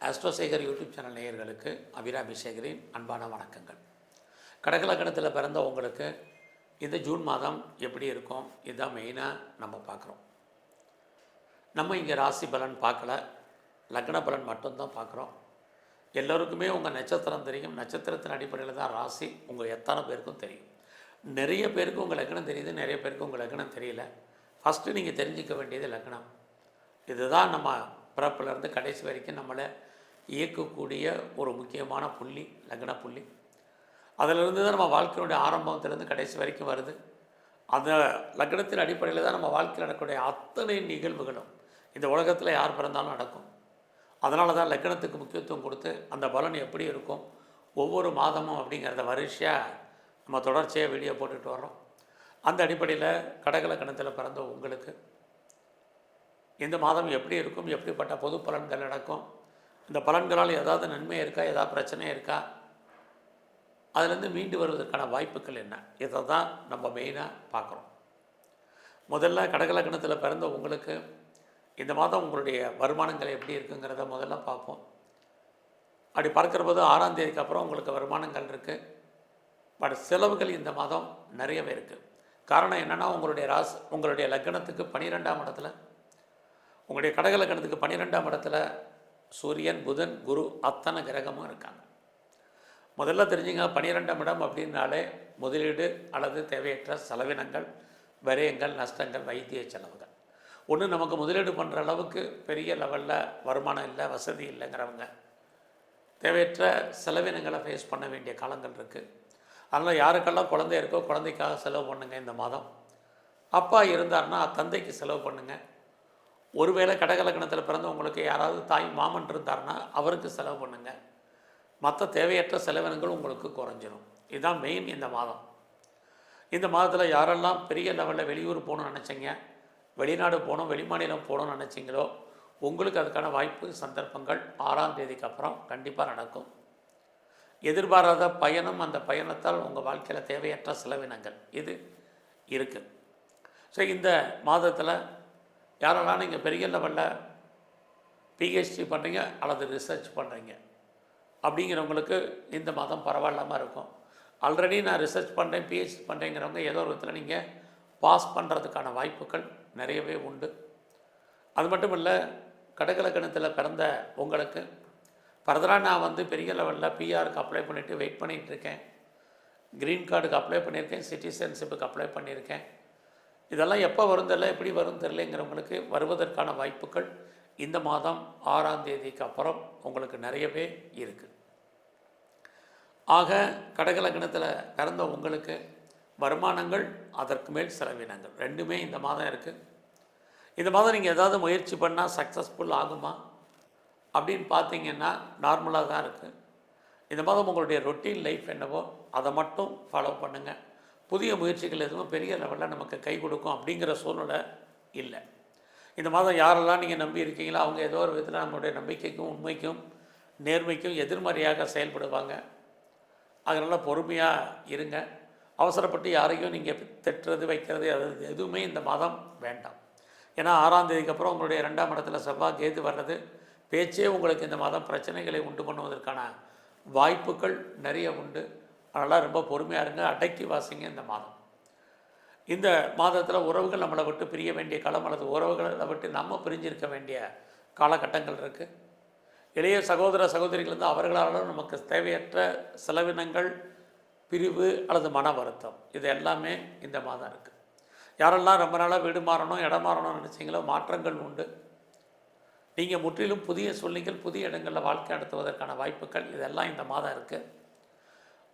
ஆஸ்ட்ரோசேகர் YouTube channel நேயர்களுக்கு அபிராமி சேகரின் அன்பான வணக்கங்கள். கடகலக்கணத்தில் பிறந்த உங்களுக்கு இந்த ஜூன் மாதம் எப்படி இருக்கும், இதுதான் மெயினாக நம்ம பார்க்குறோம். நம்ம இங்கே ராசி பலன் பார்க்கல, லக்ன பலன் மட்டும்தான் பார்க்குறோம். எல்லோருக்குமே உங்கள் நட்சத்திரம் தெரியும். நட்சத்திரத்தின் அடிப்படையில் தான் ராசி உங்கள் எத்தனை பேருக்கும் தெரியும். நிறைய பேருக்கு உங்கள் லக்னம் தெரியுது, நிறைய பேருக்கு உங்கள் லக்னம் தெரியல. ஃபஸ்ட்டு நீங்கள் தெரிஞ்சிக்க வேண்டியது லக்னம். இதுதான் நம்ம பிறப்பிலேருந்து கடைசி வரைக்கும் நம்மளை இயக்கக்கூடிய ஒரு முக்கியமான புள்ளி, லக்ன புள்ளி. அதிலிருந்து தான் நம்ம வாழ்க்கையினுடைய ஆரம்பத்திலேருந்து கடைசி வரைக்கும் வருது. அந்த லக்னத்தின் அடிப்படையில் தான் நம்ம வாழ்க்கையில் நடக்கக்கூடிய அத்தனை நிகழ்வுகளும் இந்த உலகத்தில் யார் பிறந்தாலும் நடக்கும். அதனால தான் லக்னத்துக்கு முக்கியத்துவம் கொடுத்து அந்த பலன் எப்படி இருக்கும் ஒவ்வொரு மாதமும் அப்படிங்கிறத வரிசையாக நம்ம தொடர்ச்சியாக வீடியோ போட்டுட்டு வர்றோம். அந்த அடிப்படையில் கடகலக்கணத்தில் பிறந்த உங்களுக்கு இந்த மாதம் எப்படி இருக்கும், எப்படிப்பட்ட பொது பலன்கள் நடக்கும், இந்த பலன்களால் ஏதாவது நன்மை இருக்கா, ஏதாவது பிரச்சனை இருக்கா, அதிலேருந்து மீண்டு வருவதற்கான வாய்ப்புகள் என்ன, இதை தான் நம்ம மெயினாக பார்க்குறோம். முதல்ல கடகலக்கணத்தில் பிறந்த உங்களுக்கு இந்த மாதம் உங்களுடைய வருமானங்கள் எப்படி இருக்குங்கிறத முதல்ல பார்ப்போம். அப்படி பார்க்குற போது 6ஆம் தேதிக்கு அப்புறம் உங்களுக்கு வருமானங்கள் இருக்குது. பட் செலவுகள் இந்த மாதம் நிறையவே இருக்குது. காரணம் என்னென்னா, உங்களுடைய லக்னத்துக்கு 12ஆம் இடத்துல, உங்களுடைய கடகலக்கணத்துக்கு 12ஆம் இடத்துல சூரியன், புதன், குரு அத்தனை கிரகமும் இருக்காங்க. முதல்ல தெரிஞ்சுங்க, 12ஆம் இடம் அப்படின்னாலே முதலீடு அல்லது தேவையற்ற செலவினங்கள், விரயங்கள், நஷ்டங்கள், வைத்திய செலவுகள். ஒன்று நமக்கு முதலீடு பண்ணுற அளவுக்கு பெரிய லெவலில் வருமானம் இல்லை, வசதி இல்லைங்கிறவங்க தேவையற்ற செலவினங்களை ஃபேஸ் பண்ண வேண்டிய காலங்கள் இருக்குது. அதனால் யாருக்கெல்லாம் குழந்தை இருக்கோ குழந்தைக்காக செலவு பண்ணுங்கள். இந்த மாதம் அப்பா இருந்தார்னா தந்தைக்கு செலவு பண்ணுங்கள். ஒருவேளை கடகலக்கணத்தில் பிறந்தவங்களுக்கு யாராவது தாய் மாமன் இருந்தார்னா அவருக்கு செலவு பண்ணுங்கள். மற்ற தேவையற்ற செலவினங்கள் உங்களுக்கு குறைஞ்சிடும். இதுதான் மெயின் இந்த மாதம். இந்த மாதத்தில் யாரெல்லாம் பெரிய லெவலில் வெளியூர் போகணும்னு நினச்சிங்க, வெளிநாடு போகணும், வெளிமாநிலம் போகணும்னு நினச்சிங்களோ, உங்களுக்கு அதுக்கான வாய்ப்பு, சந்தர்ப்பங்கள் 6ஆம் தேதிக்கு அப்புறம் கண்டிப்பாக நடக்கும். எதிர்பாராத பயணம், அந்த பயணத்தால் உங்கள் வாழ்க்கையில் தேவையற்ற செலவினங்கள் இது இருக்குது. ஸோ இந்த மாதத்தில் யாரெல்லாம் நீங்கள் பெரிய லெவலில் பிஹெச்டி பண்ணுறீங்க அல்லது ரிசர்ச் பண்ணுறீங்க அப்படிங்கிறவங்களுக்கு இந்த மாதம் பரவாயில்லாமல் இருக்கும். ஆல்ரெடி நான் ரிசர்ச் பண்ணுறேன், பிஹெச்டி பண்ணுறேங்கிறவங்க ஏதோ ஒரு விதத்தில் நீங்கள் பாஸ் பண்ணுறதுக்கான வாய்ப்புகள் நிறையவே உண்டு. அது மட்டும் இல்லை, கடகலக்கணத்தில் பிறந்த உங்களுக்கு ஃபர்தராக நான் பெரிய லெவலில் பிஆருக்கு அப்ளை பண்ணிவிட்டு வெயிட் பண்ணிகிட்ருக்கேன், க்ரீன் கார்டுக்கு அப்ளை பண்ணியிருக்கேன், சிட்டிசன்ஷிப்புக்கு அப்ளை பண்ணியிருக்கேன், இதெல்லாம் எப்போ வரும் தெரியல, எப்படி வரும் தெரியலைங்கிறவங்களுக்கு வருவதற்கான வாய்ப்புகள் இந்த மாதம் 6ஆம் தேதிக்கு அப்புறம் உங்களுக்கு நிறையவே இருக்குது. ஆக கடகலக்கணத்தில் பிறந்த உங்களுக்கு வருமானங்கள், அதற்கு மேல் செலவினங்கள் ரெண்டுமே இந்த மாதம் இருக்குது. இந்த மாதம் நீங்கள் ஏதாவது முயற்சி பண்ணால் சக்ஸஸ்ஃபுல் ஆகுமா அப்படின்னு பார்த்தீங்கன்னா நார்மலாக தான் இருக்குது. இந்த மாதம் உங்களுடைய ரொட்டீன் லைஃப் என்னவோ அதை மட்டும் ஃபாலோ பண்ணுங்கள். புதிய முயற்சிகள் எதுவும் பெரிய லெவலில் நமக்கு கை கொடுக்கும் அப்படிங்கிற சூழ்நிலை இல்லை. இந்த மாதம் யாரெல்லாம் நீங்கள் நம்பி இருக்கீங்களோ அவங்க ஏதோ ஒரு விதத்தில் நம்மளுடைய நம்பிக்கைக்கும் உண்மைக்கும் நேர்மைக்கும் எதிர்மறையாக செயல்படுவாங்க. அதனால் பொறுமையாக இருங்க. அவசரப்பட்டு யாரையும் நீங்கள் திட்டுறது, வைக்கிறது அது எதுவுமே இந்த மாதம் வேண்டாம். ஏன்னா 6ஆம் தேதிக்கு அப்புறம் உங்களுடைய 2ஆம் இடத்துல செவ்வாய், கேது வர்றது பேச்சே உங்களுக்கு இந்த மாதம் பிரச்சனைகளை உண்டு பண்ணுவதற்கான வாய்ப்புகள் நிறைய உண்டு. அதனால் ரொம்ப பொறுமையாக இருங்க, அடக்கி வாசிங்க. இந்த மாதம், இந்த மாதத்தில் உறவுகள் நம்மளை விட்டு பிரிய வேண்டிய காலம் அல்லது உறவுகளை விட்டு நம்ம பிரிஞ்சிருக்க வேண்டிய காலகட்டங்கள் இருக்குது. இளைய சகோதர சகோதரிகள் வந்து அவர்களால் நமக்கு தேவையற்ற செலவினங்கள், பிரிவு அல்லது மன வருத்தம், இது எல்லாமே இந்த மாதம் இருக்குது. யாரெல்லாம் ரொம்ப நாளாக வீடு மாறணும், இடம் மாறணும்னு நினச்சிங்களோ மாற்றங்கள் உண்டு. நீங்கள் முற்றிலும் புதிய சூழ்நிலைகள், புதிய இடங்களில் வாழ்க்கை நடத்துவதற்கான வாய்ப்புகள் இதெல்லாம் இந்த மாதம் இருக்குது.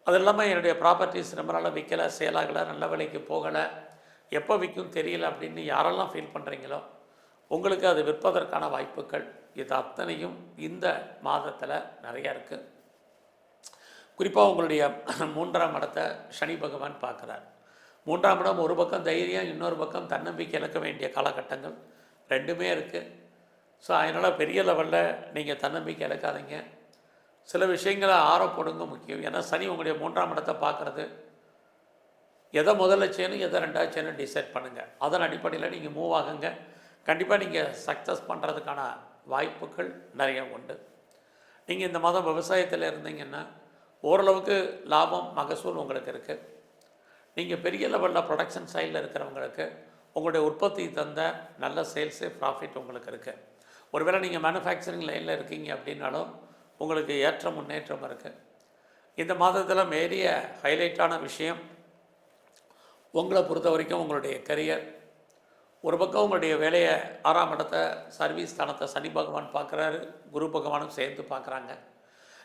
அது இல்லாமல் என்னுடைய ப்ராப்பர்ட்டிஸ் ரொம்ப நாளாக விற்கலை, சேலாகலை, நல்ல விலைக்கு போகலை, எப்போ விற்கும் தெரியல அப்படின்னு யாரெல்லாம் ஃபீல் பண்ணுறீங்களோ உங்களுக்கு அது விற்பதற்கான வாய்ப்புகள் இது அத்தனையும் இந்த மாதத்தில் நிறையா இருக்குது. குறிப்பாக உங்களுடைய 3ஆம் இடத்தை சனி பகவான் பார்க்குறார். 3ஆம் இடம் ஒரு பக்கம் தைரியம், இன்னொரு பக்கம் தன்னம்பிக்கை இழக்க வேண்டிய காலகட்டங்கள் ரெண்டுமே இருக்குது. ஸோ அதனால் பெரிய லெவலில் நீங்கள் தன்னம்பிக்கை இழக்காதீங்க. சில விஷயங்களை ஆறப்படுங்க முக்கியம். ஏன்னா சனி உங்களுடைய 3ஆம் இடத்தை பார்க்குறது, எதை முதல்ல செய்யணும், எதை 2ஆவது செய்யணும் டிசைட் பண்ணுங்கள். அதன் அடிப்படையில் நீங்கள் மூவ் ஆகுங்க. கண்டிப்பாக நீங்கள் சக்ஸஸ் பண்ணுறதுக்கான வாய்ப்புகள் நிறைய உண்டு. நீங்கள் இந்த மாதம் விவசாயத்தில் இருந்தீங்கன்னா ஓரளவுக்கு லாபம் மகசூல் உங்களுக்கு இருக்குது. நீங்கள் பெரிய லெவலில் ப்ரொடக்ஷன் சைடில் இருக்கிறவங்களுக்கு உங்களுடைய உற்பத்தி தந்த நல்ல சேல்ஸு ப்ராஃபிட் உங்களுக்கு இருக்குது. ஒருவேளை நீங்கள் மேனுஃபேக்சரிங் லைனில் இருக்கீங்க அப்படின்னாலும் உங்களுக்கு ஏற்ற முன்னேற்றம் இருக்குது. இந்த மாதத்தில் மேரிய ஹைலைட்டான விஷயம் உங்களை பொறுத்த வரைக்கும் உங்களுடைய கரியர். ஒரு பக்கம் உங்களுடைய வேலையை 6ஆம் இடத்தை சர்வீஸ் ஸ்தானத்தை சனி பகவான் பார்க்குறாரு, குரு பகவானும் சேர்ந்து பார்க்குறாங்க.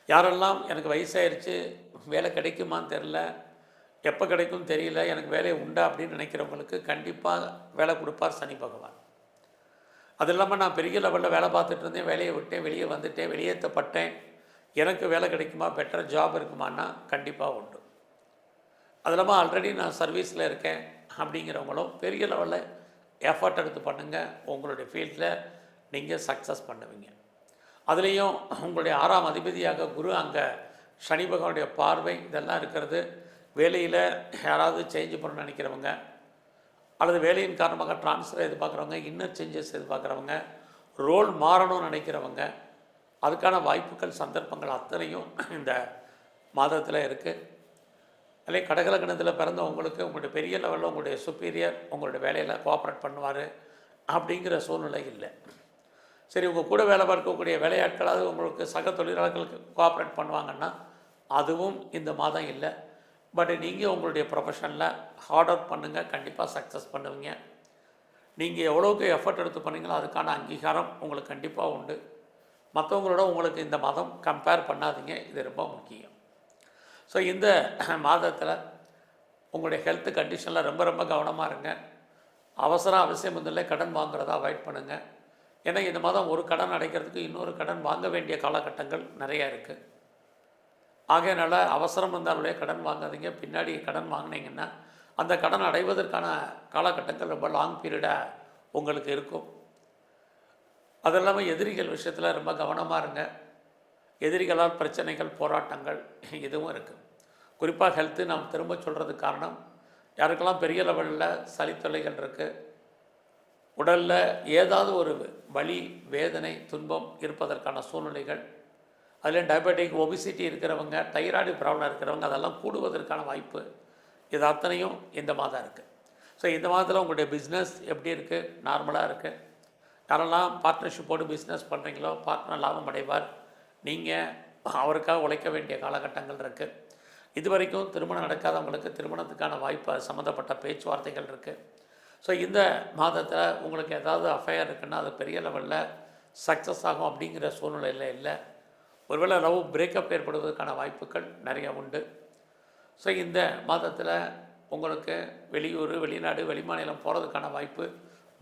யாரெல்லாம் எனக்கு வயசாயிருச்சு வேலை கிடைக்குமான்னு தெரில, எப்போ கிடைக்கும் தெரியல, எனக்கு வேலை உண்டா அப்படின்னு நினைக்கிறவங்களுக்கு கண்டிப்பாக வேலை கொடுப்பார் சனி பகவான். அது இல்லாமல் நான் பெரிய லெவலில் வேலை பார்த்துட்டு இருந்தேன், வேலையை விட்டேன், வெளியே வந்துட்டேன், வெளியேற்றப்பட்டேன், எனக்கு வேலை கிடைக்குமா, பெட்டர் ஜாப் இருக்குமான்னா கண்டிப்பாக உண்டு. அது இல்லாமல் ஆல்ரெடி நான் சர்வீஸில் இருக்கேன் அப்படிங்கிறவங்களும் பெரிய லெவலில் எஃபர்ட் எடுத்து பண்ணுங்கள், உங்களுடைய ஃபீல்டில் நீங்கள் சக்ஸஸ் பண்ணுவீங்க. அதுலேயும் உங்களுடைய 6ஆம் அதிபதியாக குரு அங்கே சனி பகவானுடைய பார்வை இதெல்லாம் இருக்கிறது. வேலையில் யாராவது சேஞ்ச் பண்ண நினைக்கிறவங்க அல்லது வேலையின் காரணமாக ட்ரான்ஸ்ஃபர் எதிர்பார்க்குறவங்க, இன்னர் சேஞ்சஸ் எதிர்பார்க்குறவங்க, ரோல் மாறணும்னு நினைக்கிறவங்க, அதுக்கான வாய்ப்புகள் சந்தர்ப்பங்கள் அத்தனையும் இந்த மாதத்தில் இருக்குது. அதே கடகலக்கணத்தில் பிறந்த உங்களுக்கு உங்களுடைய பெரிய லெவலில் உங்களுடைய சுப்பீரியர் உங்களுடைய வேலையில் கோஆப்ரேட் பண்ணுவார் அப்படிங்கிற சூழ்நிலை இல்லை. சரி, உங்கள் கூட வேலை பார்க்கக்கூடிய வேலையாட்களாவது உங்களுக்கு சக தொழிலாளர்களுக்கு கோஆப்ரேட் பண்ணுவாங்கன்னா அதுவும் இந்த மாதம் இல்லை. பட் நீங்கள் உங்களுடைய ப்ரொஃபஷனில் ஹார்ட் ஒர்க் பண்ணுங்கள், கண்டிப்பாக சக்ஸஸ் பண்ணுவீங்க. நீங்கள் எவ்வளோக்கு எஃபர்ட் எடுத்து பண்ணீங்களோ அதுக்கான அங்கீகாரம் உங்களுக்கு கண்டிப்பாக உண்டு. மற்றவங்களோட உங்களுக்கு இந்த மாதம் கம்பேர் பண்ணாதீங்க, இது ரொம்ப முக்கியம். ஸோ இந்த மாதத்தில் உங்களுடைய ஹெல்த் கண்டிஷனில் ரொம்ப ரொம்ப கவனமாக இருங்க. அவசியம் இல்லை கடன் வாங்குறத அவாய்ட் பண்ணுங்கள். ஏன்னா இந்த மாதம் ஒரு கடன் அடைக்கிறதுக்கு இன்னொரு கடன் வாங்க வேண்டிய காலகட்டங்கள் நிறையா இருக்குது. ஆகையினால அவசரம் இருந்தாலுடைய கடன் வாங்காதீங்க. பின்னாடி கடன் வாங்கினீங்கன்னா அந்த கடன் அடைவதற்கான காலகட்டங்கள் ரொம்ப லாங் பீரியடாக உங்களுக்கு இருக்கும். அது இல்லாமல் எதிரிகள் விஷயத்தில் ரொம்ப கவனமாக இருங்க. எதிரிகளால் பிரச்சனைகள், போராட்டங்கள் இதுவும் இருக்குது. குறிப்பாக ஹெல்த்து நாம் திரும்ப சொல்கிறதுக்கு காரணம், யாருக்கெல்லாம் பெரிய லெவலில் சளித்தொல்லைகள் இருக்குது, உடலில் ஏதாவது ஒரு வலி, வேதனை, துன்பம் இருப்பதற்கான சூழ்நிலைகள், அதில் டயபெட்டிக், ஒபிசிட்டி இருக்கிறவங்க, தைராய்டு ப்ராப்ளம் இருக்கிறவங்க அதெல்லாம் கூடுவதற்கான வாய்ப்பு, இது அத்தனையும் இந்த மாதம் இருக்குது. ஸோ இந்த மாதத்தில் உங்களுடைய பிஸ்னஸ் எப்படி இருக்குது? நார்மலாக இருக்குது. யாரெல்லாம் பார்ட்னர்ஷிப்போடு பிஸ்னஸ் பண்ணுறீங்களோ பார்ட்னர் லாபம் அடைவார். நீங்கள் அவருக்காக உழைக்க வேண்டிய காலகட்டங்கள் இருக்குது. இது வரைக்கும் திருமணம் நடக்காதவங்களுக்கு திருமணத்துக்கான வாய்ப்பு சம்மந்தப்பட்ட பேச்சுவார்த்தைகள் இருக்குது. ஸோ இந்த மாதத்தில் உங்களுக்கு ஏதாவது அஃபையர் இருக்குன்னா அது பெரிய லெவலில் சக்ஸஸ் ஆகும் அப்படிங்கிற சூழ்நிலையில் இல்லை. ஒருவேளை லவ் பிரேக்கப் ஏற்படுவதற்கான வாய்ப்புகள் நிறைய உண்டு. ஸோ இந்த மாதத்தில் உங்களுக்கு வெளியூர், வெளிநாடு, வெளிமாநிலம் போகிறதுக்கான வாய்ப்பு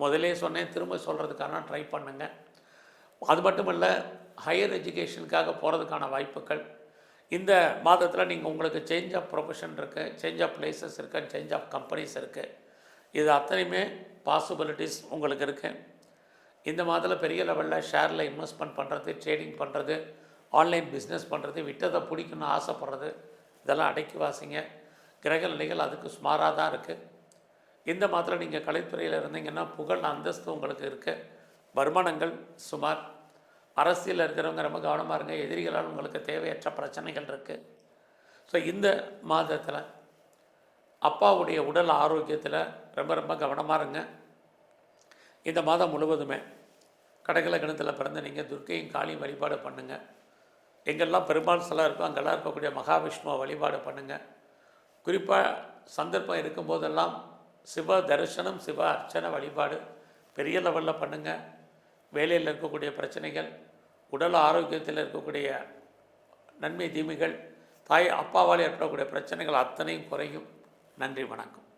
முதலே சொன்னேன், திரும்ப சொல்கிறதுக்கான ட்ரை பண்ணுங்கள். அது மட்டும் இல்லை, ஹையர் எஜுகேஷனுக்காக போகிறதுக்கான வாய்ப்புகள் இந்த மாதத்தில் நீங்கள் உங்களுக்கு சேஞ்ச் ஆஃப் ப்ரொஃபஷன் இருக்குது, சேஞ்ச் ஆஃப் பிளேசஸ் இருக்குது, சேஞ்ச் ஆஃப் கம்பெனிஸ் இருக்குது. இது அத்தனையுமே பாசிபிலிட்டிஸ் உங்களுக்கு இருக்குது. இந்த மாதத்தில் பெரிய லெவலில் ஷேரில் இன்வெஸ்ட்மெண்ட் பண்ணுறது, ட்ரேடிங் பண்ணுறது, ஆன்லைன் பிஸ்னஸ் பண்ணுறது, விட்டதை பிடிக்கணும்னு ஆசைப்படுறது, இதெல்லாம் அடக்கி வாசிங்க. கிரக நிலைகள் அதுக்கு சுமாராக தான் இருக்குது. இந்த மாதத்தில் நீங்கள் கலைத்துறையில் இருந்தீங்கன்னா புகழ், அந்தஸ்து உங்களுக்கு இருக்குது. வருமானங்கள் சுமார். அரசியலில் இருக்கிறவங்க ரொம்ப கவனமாக இருங்க. எதிரிகளால் உங்களுக்கு தேவையற்ற பிரச்சனைகள் இருக்குது. ஸோ இந்த மாதத்தில் அப்பாவுடைய உடல் ஆரோக்கியத்தில் ரொம்ப ரொம்ப கவனமாக இருங்க. இந்த மாதம் முழுவதுமே கடகலக்கணத்தில் பிறந்த நீங்கள் துர்க்கையும் காளியும் வழிபாடு பண்ணுங்கள். எங்கெல்லாம் பெருமாள் சிலை இருக்கோ அங்கெல்லாம் இருக்கக்கூடிய மகாவிஷ்ணுவை வழிபாடு பண்ணுங்கள். குறிப்பாக சந்தர்ப்பம் இருக்கும்போதெல்லாம் சிவ தரிசனம், சிவ அர்ச்சனை வழிபாடு பெரிய லெவலில் பண்ணுங்கள். வேலையில் இருக்கக்கூடிய பிரச்சனைகள், உடல் ஆரோக்கியத்தில் இருக்கக்கூடிய நன்மை தீமைகள், தாய் அப்பாவால் ஏற்படக்கூடிய பிரச்சனைகள் அத்தனையும் குறையும். நன்றி, வணக்கம்.